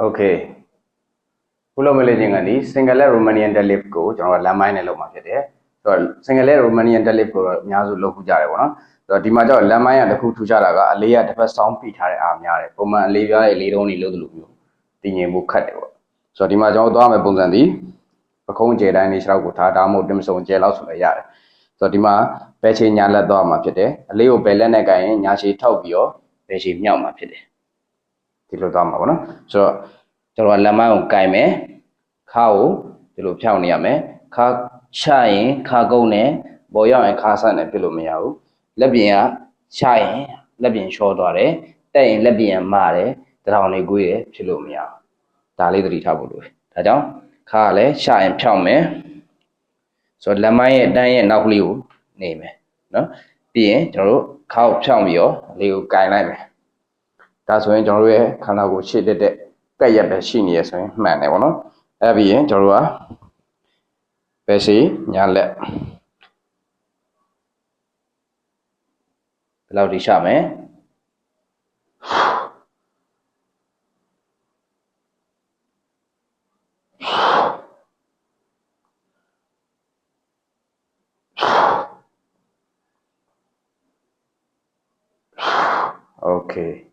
Okay ခုလုံးမလေးချင်းကဒီ single Romanian deadlift ကိုကျွန်တော်ကလမ်းမိုင်းနဲ့လုပ်မှာဖြစ်တယ်ဆိုတော့ single Romanian deadlift ကိုတော့အများစုလုပ်ခုကြတယ်ပေါ့နော်ဆိုတော့ဒီမှာကျတော့လမ်းမိုင်းကတစ်ခုထူခြားတာကအလေးကတစ်ဖက်ဆောင်းပိထားတဲ့အားများတယ်ပုံမှန်အလေးပြားရဲ့လေးတုံးတွေလို့လို့မျိုးတည်ငြိမ်ဖို့ခက်တယ်ပေါ့ဆိုတော့ဒီမှာကျွန်တော်သွားမယ်ပုံစံဒီပခုံးကျဲတိုင်းလေးခြေထောက်ကိုထားဒါမှမဟုတ်တင်မစုံကျဲလောက်ဆိုလည်းရတယ်ဆိုတော့ဒီမှာဘယ်ချိန်ညာလက်သွားမှာဖြစ်တယ်အလေးကိုဘယ်လက်နဲ့ကင်ရင်ညာခြေထောက်ပြီးတော့ဘယ်ချိန်မြောက်မှာဖြစ်တယ်ဒီလိုသွားမှာပေါ့နော်ဆိုတော့ကျွန်တော်လက်မိုင်းကိုကင်မယ်ခါကိုဒီလိုဖြောင်းနေရမယ်ခါချရင်ခါကုန်းနဲ့ပေါ်ရောက်ရင်ခါဆက်နဲ့ပြလို့မရဘူးလက်ပြင်ကချရင်လက်ပြင်လျှောသွားတယ်တက်ရင်လက်ပြင်ကမာတယ်တထောင်လေးကွေးတယ်ဖြစ်လို့မရဘူးဒါလေးသတိထားဖို့လိုတယ်ဒါကြောင့်ခါကလည်းချရင်ဖြောင်းမယ်ဆိုတော့လက်မိုင်းရဲ့တန်းရဲ့နောက်ကလေးကိုနေမယ်နော်ပြီးရင်ကျွန်တော်တို့ခါကိုဖြောင်းပြီးတော့လေးကိုကင်လိုက်မယ်ဒါဆိုရင်ကျွန်တော်တို့ရဲ့ခန္ဓာကိုယ်ရှေ့တက်တဲ့ကက်ရက်ပဲရှိနေရဆိုရင်မှန်တယ်ပေါ့နော်အဲ့ပြီးရင်ကျွန်တော်တို့ကဘယ်စီညာလက်ဘယ်လောက်ထိရှာမယ်โอเค